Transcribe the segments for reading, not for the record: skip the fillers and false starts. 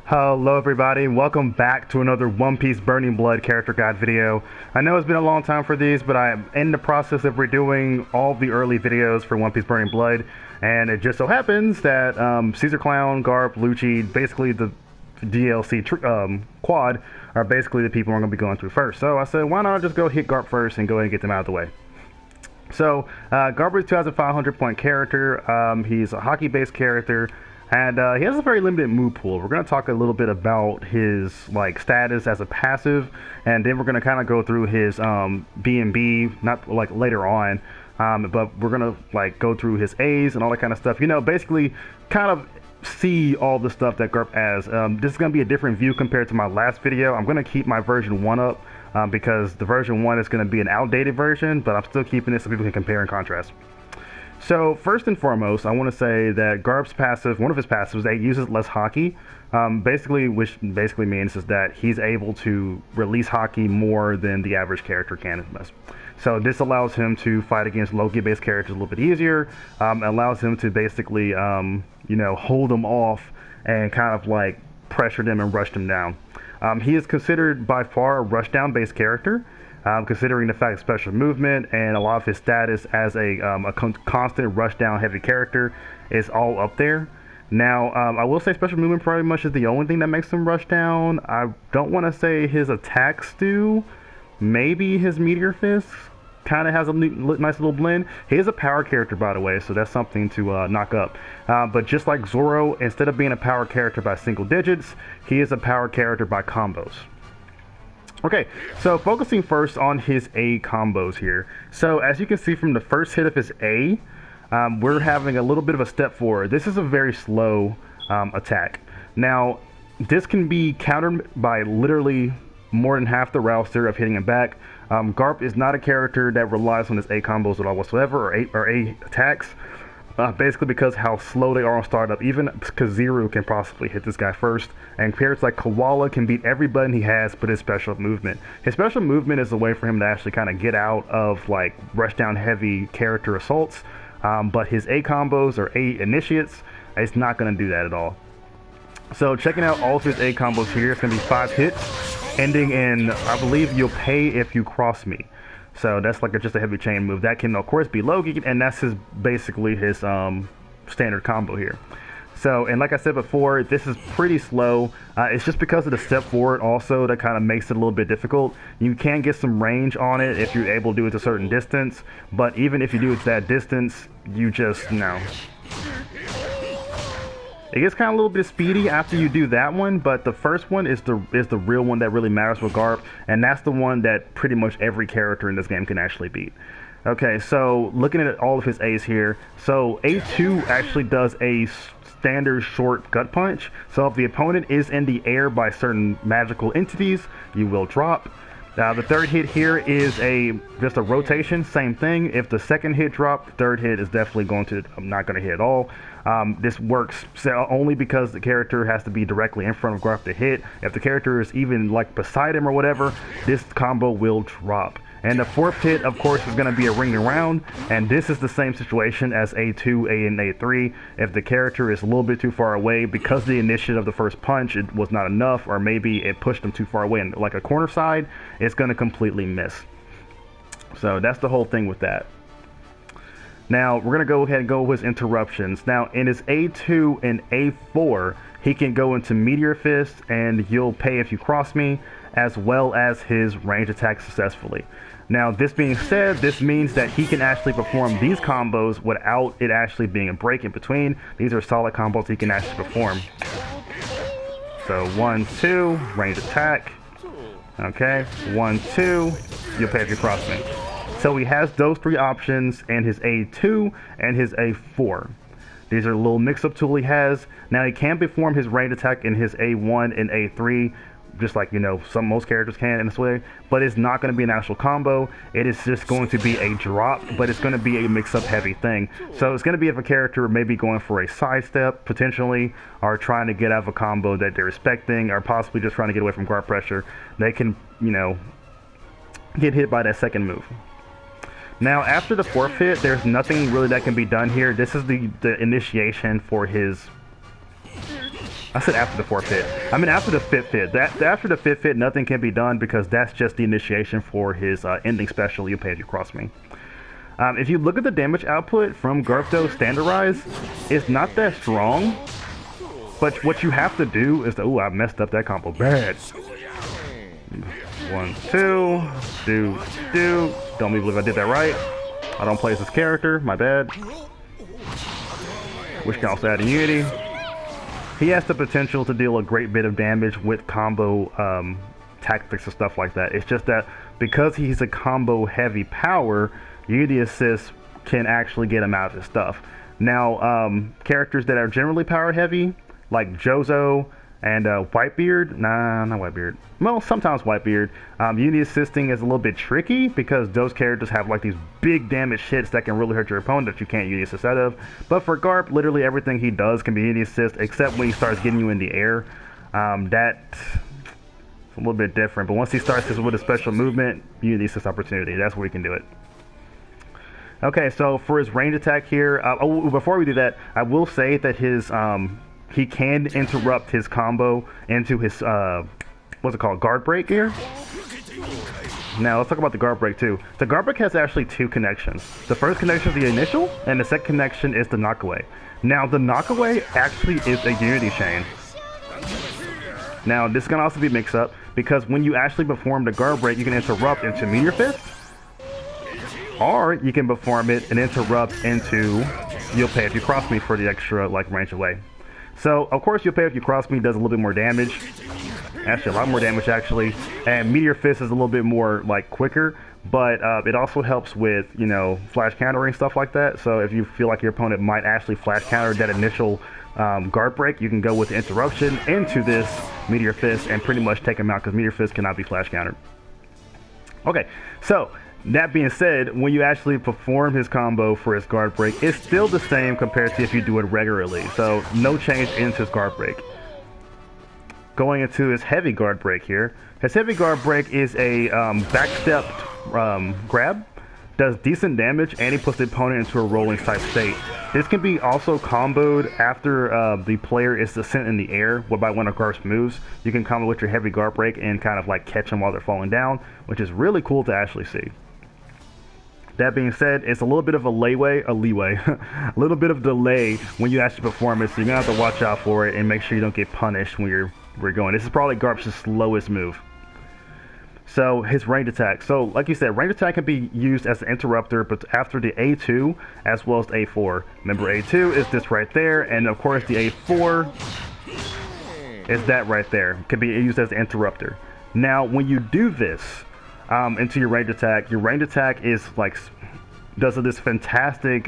Hello everybody, welcome back to another One Piece Burning Blood character guide video. I know it's been a long time for these, but I am in the process of redoing all the early videos for One Piece Burning Blood, and it just so happens that Caesar Clown, Garp, Lucci, basically the DLC quad, are basically the people I'm going to be going through first. So I said, why not just go hit Garp first and go ahead and get them out of the way. So, Garp is 2,500 point character. He's a hockey-based character. And he has a very limited move pool. We're going to talk a little bit about his status as a passive, and then we're going to kind of go through his B&B, not later on, but we're going to go through his A's and all that kind of stuff. You know, basically kind of see all the stuff that Garp has. This is going to be a different view compared to my last video. I'm going to keep my version 1 up because the version 1 is going to be an outdated version, but I'm still keeping it so people can compare and contrast. So first and foremost, I want to say that Garp's passive, one of his passives, that uses less hockey, which basically means is that he's able to release hockey more than the average character can. So this allows him to fight against Loki-based characters a little bit easier, allows him to basically, hold them off and kind of pressure them and rush them down. He is considered by far a rushdown-based character. Considering the fact of special movement and a lot of his status as a constant rushdown heavy character is all up there. Now, I will say special movement pretty much is the only thing that makes him rush down. I don't want to say his attacks do. Maybe his Meteor Fist kind of has a nice little blend. He is a power character, by the way, so that's something to knock up. But just like Zoro, instead of being a power character by single digits, he is a power character by combos. Okay, so focusing first on his A combos here. So as you can see from the first hit of his A, we're having a little bit of a step forward. This is a very slow attack. Now, this can be countered by literally more than half the roster of hitting him back. Garp is not a character that relies on his A combos at all whatsoever, or A attacks. Basically because how slow they are on startup. Even Kaziru can possibly hit this guy first, and characters like Koala can beat every button he has but his special movement. His special movement is a way for him to actually kind of get out of rush down heavy character assaults, but his A combos or A initiates is not going to do that at all. So checking out all of his A combos here, it's going to be 5 hits, ending in, I believe, you'll pay if you cross me. So that's just a heavy chain move. That can, of course, be Loki, and that's basically his standard combo here. So, and like I said before, this is pretty slow. It's just because of the step forward also that kind of makes it a little bit difficult. You can get some range on it if you're able to do it to a certain distance, but even if you do it to that distance, you just, it gets kind of a little bit speedy after you do that one, but the first one is the real one that really matters with Garp, and that's the one that pretty much every character in this game can actually beat. Okay, so looking at all of his A's here, so A2 actually does a standard short gut punch. So if the opponent is in the air by certain magical entities, you will drop. The third hit here is just a rotation, same thing. If the second hit dropped, the third hit is definitely not going to hit at all. This works only because the character has to be directly in front of Garp to hit. If the character is even beside him or whatever, this combo will drop. And the fourth hit, of course, is going to be a ring around, and this is the same situation as A2, A, and A3. If the character is a little bit too far away, because the initiative of the first punch it was not enough, or maybe it pushed them too far away in a corner side, it's going to completely miss. So that's the whole thing with that. Now, we're going to go ahead and go with his interruptions. Now, in his A2 and A4, he can go into Meteor Fist, and you'll pay if you cross me, as well as his range attack successfully. Now, this being said, this means that he can actually perform these combos without it actually being a break in between. These are solid combos he can actually perform. So 1, 2, range attack. Okay, 1, 2, you'll pay if you cross me. So he has those 3 options in his A2 and his A4. These are a little mix-up tool he has. Now he can perform his range attack in his A1 and A3, just like most characters can in this way, but it's not going to be an actual combo. It is just going to be a drop, but it's going to be a mix-up heavy thing. So it's going to be if a character may be going for a sidestep potentially, or trying to get out of a combo that they're expecting, or possibly just trying to get away from guard pressure, they can get hit by that second move. Now, after the fourth hit, there's nothing really that can be done here. This is the initiation for his I said after the 4th hit. I mean after the 5th hit. After the 5th hit, nothing can be done because that's just the initiation for his ending special. You pay if you cross me. If you look at the damage output from Garp though, standardized, it's not that strong. But what you have to do is ooh, I messed up that combo bad. 1, 2, do. Don't believe I did that right. I don't play as this character, my bad. Which can also add immunity. He has the potential to deal a great bit of damage with combo tactics and stuff like that. It's just that because he's a combo heavy power, Unity Assist can actually get him out of his stuff. Now, characters that are generally power heavy, like Jozo and Whitebeard, nah, not Whitebeard. Well, sometimes Whitebeard. Unity Assisting is a little bit tricky because those characters have like these big damage hits that can really hurt your opponent that you can't Unity Assist out of. But for Garp, literally everything he does can be Unity Assist except when he starts getting you in the air. That's a little bit different. But once he starts with a special movement, Unity Assist opportunity. That's where he can do it. Okay, so for his range attack here, before we do that, I will say that his he can interrupt his combo into his what's it called, guard break here. Now let's talk about the guard break too. The guard break has actually 2 connections. The first connection is the initial, and the second connection is the knockaway. Now the knockaway actually is a unity chain. Now this can also be mixed up because when you actually perform the guard break, you can interrupt into Meteor Fist, or you can perform it and interrupt into You'll Pay If You Cross Me for the extra like range away. So of course You'll Pay If You Cross Me does a little bit more damage. Actually, a lot more damage actually, and Meteor Fist is a little bit more like quicker, but it also helps with, you know, flash countering stuff like that. So if you feel like your opponent might actually flash counter that initial guard break, you can go with the interruption into this Meteor Fist and pretty much take him out because Meteor Fist cannot be flash countered. Okay, so that being said, when you actually perform his combo for his guard break, it's still the same compared to if you do it regularly. So no change into his guard break. Going into his heavy guard break here. His heavy guard break is a backstepped grab. Does decent damage, and he puts the opponent into a rolling type state. This can be also comboed after the player is sent in the air by one of Garp's moves. You can combo with your heavy guard break and kind of like catch them while they're falling down, which is really cool to actually see. That being said, it's a little bit of a a little bit of delay when you actually perform it, so you're gonna have to watch out for it and make sure you don't get punished when you're going. This is probably Garp's slowest move. So his range attack. So like you said, range attack can be used as an interrupter, but after the A2 as well as A4. Remember, A2 is this right there, and of course the A4 is that right there. Can be used as an interrupter. Now when you do this into your range attack is like does this fantastic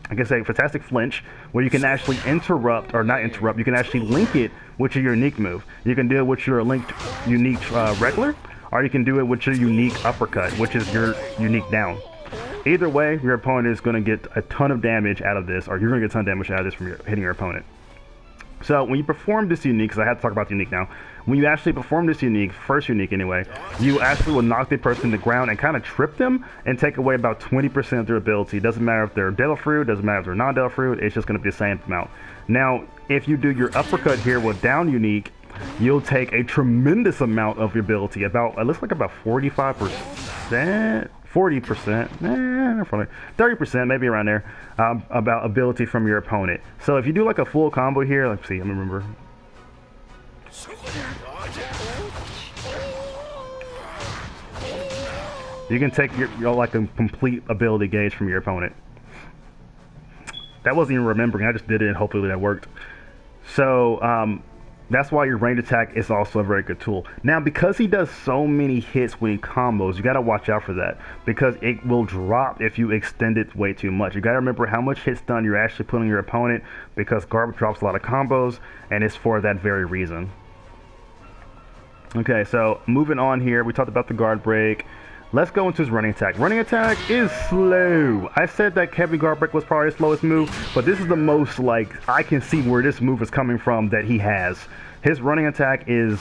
fantastic flinch where you can actually interrupt, or not interrupt, you can actually link it with your unique move. You can do it with your linked unique regular, or you can do it with your unique uppercut, which is your unique down. Either way, your opponent is going to get a ton of damage out of this, or you're going to get a ton of damage out of this from hitting your opponent. So when you perform this unique, because I have to talk about the unique now, when you actually perform this unique, first unique anyway, you actually will knock the person to the ground and kind of trip them and take away about 20% of their ability. It doesn't matter if they're Devil Fruit, doesn't matter if they're non-Devil Fruit, it's just going to be the same amount. Now, if you do your uppercut here with down unique, you'll take a tremendous amount of your ability, about, it looks like about 45%, 40%, 30%, maybe around there, about ability from your opponent. So if you do like a full combo here, let's see, let me remember. You can take your like a complete ability gauge from your opponent. That wasn't even remembering, I just did it and hopefully that worked. So that's why your range attack is also a very good tool. Now, because he does so many hits when he combos, you got to watch out for that, because it will drop if you extend it way too much. You got to remember how much hit stun you're actually putting on your opponent, because Garp drops a lot of combos, and it's for that very reason. Okay, so moving on here, we talked about the guard break. Let's go into his running attack. Running attack is slow. I said that heavy guard break was probably his slowest move, but this is the most, like, I can see where this move is coming from that he has. His running attack is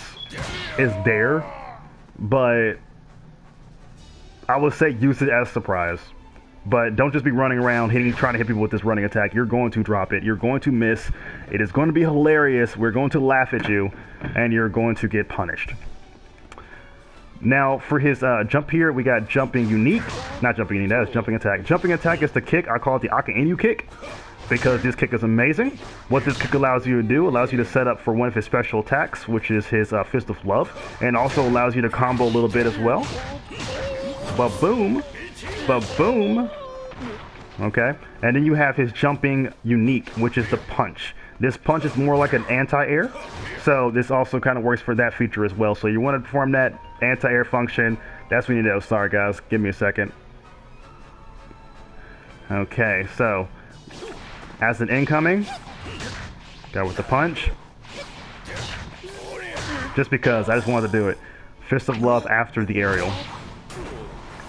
there, but I would say use it as surprise. But don't just be running around trying to hit people with this running attack. You're going to drop it. You're going to miss. It is going to be hilarious. We're going to laugh at you, and you're going to get punished. Now, for his jump here, we got jumping unique. Not jumping unique, that is jumping attack. Jumping attack is the kick. I call it the Aka-Inu kick, because this kick is amazing. What this kick allows you to do, allows you to set up for one of his special attacks, which is his Fist of Love, and also allows you to combo a little bit as well. Ba-boom. Ba-boom. Okay, and then you have his jumping unique, which is the punch. This punch is more like an anti-air, so this also kind of works for that feature as well. So you want to perform that anti-air function. That's when you know. Sorry guys, give me a second. Okay, so as an incoming, go with the punch. Just because I just wanted to do it. Fist of Love after the aerial.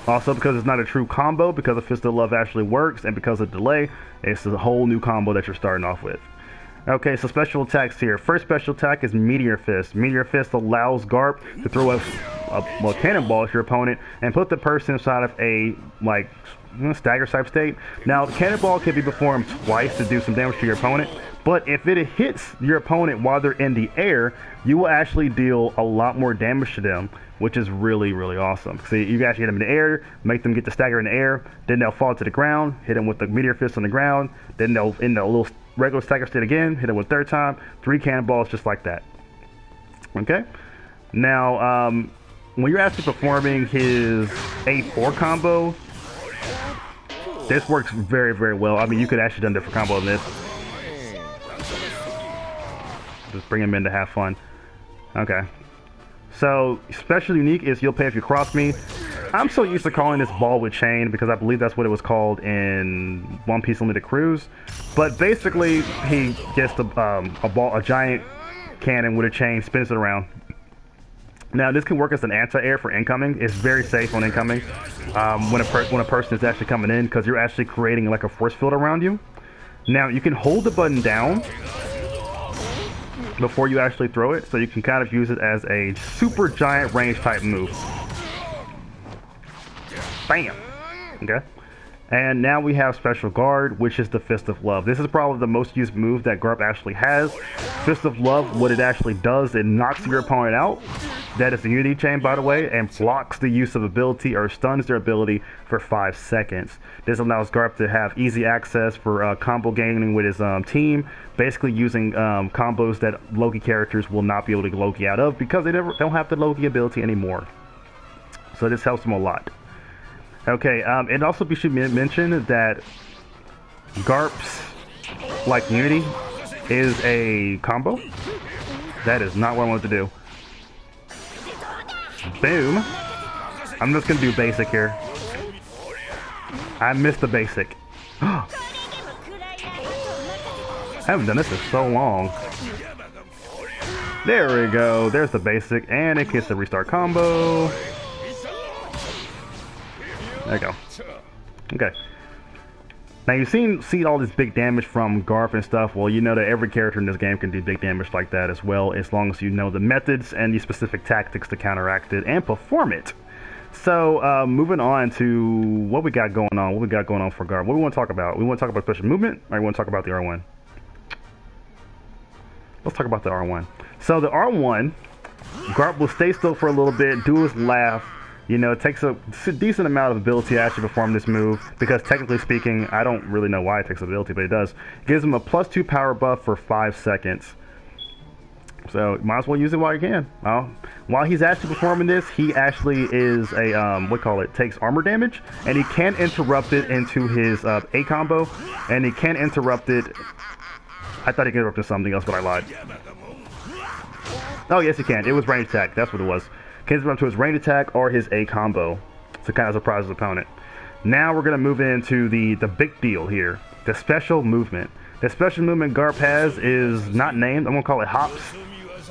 Also, because it's not a true combo, because the Fist of Love actually works, and because of delay, it's a whole new combo that you're starting off with. Okay, so special attacks here. First special attack is Meteor Fist. Meteor Fist allows Garp to throw a cannonball at your opponent and put the person inside of a, like, stagger type state. Now, the cannonball can be performed twice to do some damage to your opponent, but if it hits your opponent while they're in the air, you will actually deal a lot more damage to them, which is really, really awesome. See, you actually hit them in the air, make them get the stagger in the air, then they'll fall to the ground, hit them with the Meteor Fist on the ground, then they'll in the little regular stagger state again, hit them with third time, 3 cannonballs just like that. Okay? Now, when you're actually performing his A4 combo, this works very, very well. I mean, you could actually done a different combo than this. Just bring him in to have fun. Okay. So, special unique is you'll pay if you cross me. I'm so used to calling this ball with chain because I believe that's what it was called in One Piece Limited Cruise. But basically, he gets a giant cannon with a chain, spins it around. Now, this can work as an anti-air for incoming. It's very safe on incoming when a person is actually coming in, because you're actually creating like a force field around you. Now, you can hold the button down before you actually throw it, so you can kind of use it as a super giant range type move. Bam! Okay. And now we have Special Guard, which is the Fist of Love. This is probably the most used move that Garp actually has. Fist of Love, what it actually does, it knocks your opponent out. That is the Unity Chain, by the way, and blocks the use of ability or stuns their ability for 5 seconds. This allows Garp to have easy access for combo gaming with his team, basically using combos that Loki characters will not be able to Loki out of because they don't have the Loki ability anymore. So this helps them a lot. Okay, and also we should mention that Garp's, like, Unity is a combo. That is not what I wanted to do. Boom. I'm just gonna do basic here. I missed the basic. I haven't done this in so long. There we go. There's the basic, and it gets the restart combo. There you go. Okay. Now you've seen all this big damage from Garp and stuff. Well, you know that every character in this game can do big damage like that as well, as long as you know the methods and the specific tactics to counteract it and perform it. So, moving on to what we got going on. What we got going on for Garp. What we want to talk about? We want to talk about special movement, or we want to talk about the R1? Let's talk about the R1. So the R1, Garp will stay still for a little bit, do his laugh. You know, it takes a decent amount of ability to actually perform this move, because technically speaking, I don't really know why it takes ability, but it does. It gives him a +2 power buff for 5 seconds. So, might as well use it while you can. While he's actually performing this, he actually is a, takes armor damage, and he can interrupt it into his A combo, and he can interrupt it. I thought he could interrupt it something else, but I lied. Oh, yes, he can. It was range attack. That's what it was. Can interrupt to his range attack or his A combo to kind of surprise his opponent. Now we're going to move into the big deal here, the special movement. The special movement Garp has is not named. I'm going to call it Hops,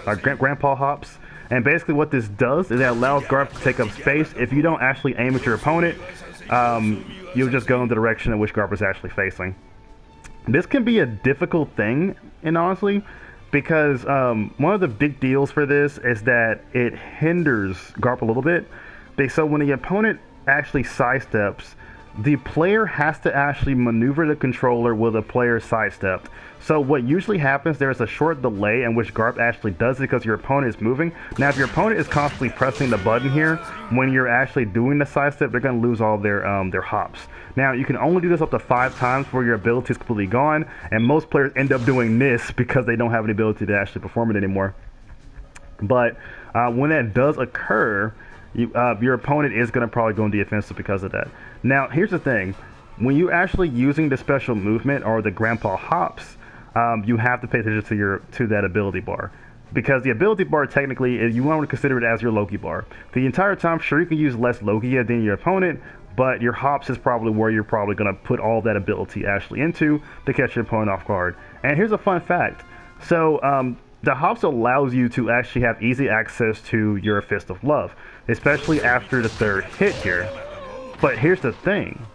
or Grandpa Hops. And basically what this does is it allows Garp to take up space. If you don't actually aim at your opponent, you'll just go in the direction in which Garp is actually facing. This can be a difficult thing, and honestly, because one of the big deals for this is that it hinders Garp a little bit. So when the opponent actually sidesteps, the player has to actually maneuver the controller with the player sidestepped. So what usually happens, there's a short delay in which Garp actually does it because your opponent is moving. Now, if your opponent is constantly pressing the button here, when you're actually doing the sidestep, they're going to lose all their hops. Now, you can only do this up to 5 times before your ability is completely gone, and most players end up doing this because they don't have the ability to actually perform it anymore. But when that does occur, your opponent is going to probably go on the offensive because of that. Now, here's the thing. When you're actually using the special movement or the grandpa hops, you have to pay attention to that ability bar. Because the ability bar, technically, you want to consider it as your Loki bar. The entire time, sure, you can use less Logia than your opponent, but your hops is probably where you're probably going to put all that ability actually into to catch your opponent off guard. And here's a fun fact. So, the hops allows you to actually have easy access to your Fist of Love, especially after the 3rd hit here. But here's the thing.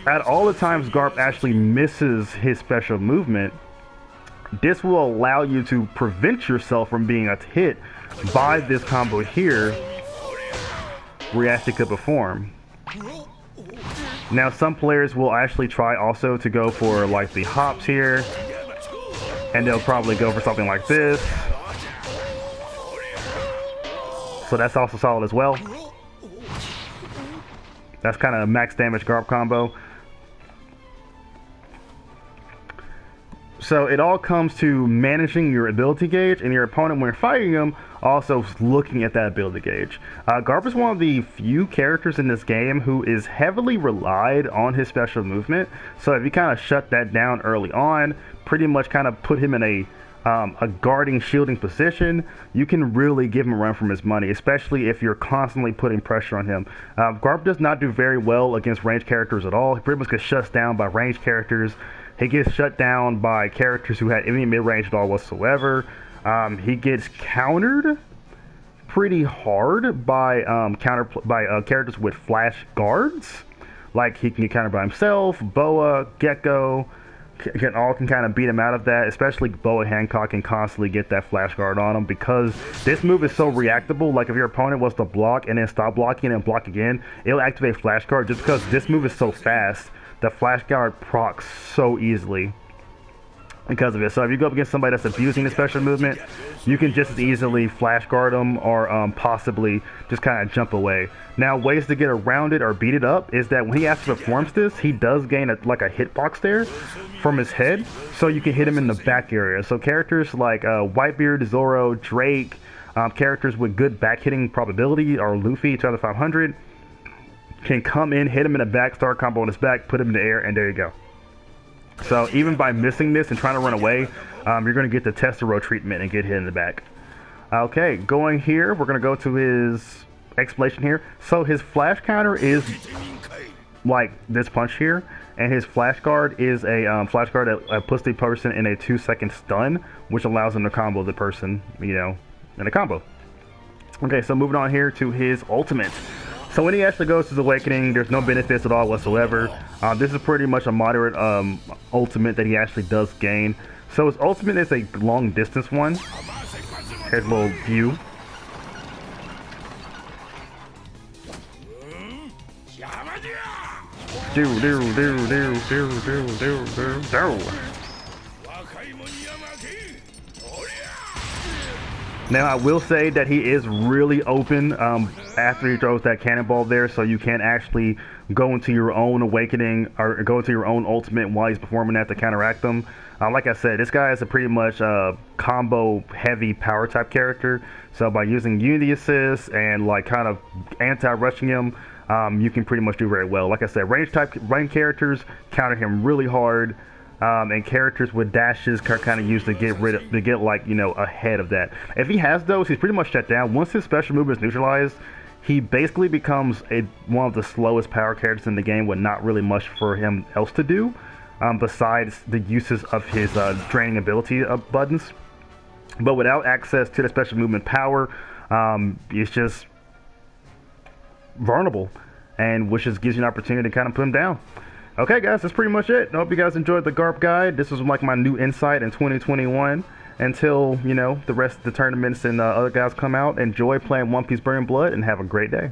At all the times Garp actually misses his special movement, this will allow you to prevent yourself from being hit by this combo here, where you actually could perform. Now, some players will actually try also to go for like the hops here, and they'll probably go for something like this. So that's also solid as well. That's kind of a max damage Garp combo. So it all comes to managing your ability gauge, and your opponent, when you're fighting them, also looking at that ability gauge. Garp is one of the few characters in this game who is heavily relied on his special movement. So if you kind of shut that down early on, pretty much kind of put him in a guarding, shielding position, you can really give him a run from his money, especially if you're constantly putting pressure on him. Garp does not do very well against ranged characters at all. He pretty much gets shut down by ranged characters. He gets shut down by characters who had any mid-range at all whatsoever. He gets countered pretty hard by characters with flash guards. Like, he can get countered by himself, Boa, Gecko, all can kind of beat him out of that. Especially Boa Hancock can constantly get that flash guard on him, because this move is so reactable. Like, if your opponent was to block and then stop blocking and block again, it'll activate flash guard. Just because this move is so fast, the flash guard procs so easily because of it. So if you go up against somebody that's abusing the special movement, you can just as easily flash guard them, or possibly just kind of jump away. Now, ways to get around it or beat it up is that when he actually performs this, he does gain like a hitbox there from his head, so you can hit him in the back area. So characters like Whitebeard, Zoro, Drake, characters with good back hitting probability, or Luffy, 2500, can come in, hit him in the back, start combo on his back, put him in the air, and there you go. So even by missing this and trying to run away, you're going to get the Testero treatment and get hit in the back. Okay, going here, we're going to go to his explanation here. So his flash counter is like this punch here, and his flash guard is a flash guard that puts the person in a 2-second stun, which allows him to combo the person, you know, in a combo. Okay, so moving on here to his ultimate. So when he actually goes to his awakening, there's no benefits at all whatsoever. This is pretty much a moderate ultimate that he actually does gain. So his ultimate is a long distance one. Here's a little view. Now, I will say that he is really open after he throws that cannonball there, so you can actually go into your own awakening or go into your own ultimate while he's performing that to counteract them. Like I said, this guy is a pretty much combo heavy power type character, so by using Unity Assist and like kind of anti-rushing him, you can pretty much do very well. Like I said, range characters counter him really hard. And characters with dashes are kind of used to get like, you know, ahead of that. If he has those, he's pretty much shut down. Once his special movement is neutralized, he basically becomes one of the slowest power characters in the game with not really much for him else to do, besides the uses of his draining ability buttons. But without access to the special movement power, it's just vulnerable, and which just gives you an opportunity to kind of put him down. Okay, guys, that's pretty much it. I hope you guys enjoyed the Garp guide. This was like my new insight in 2021. Until, you know, the rest of the tournaments and other guys come out, enjoy playing One Piece Burning Blood, and have a great day.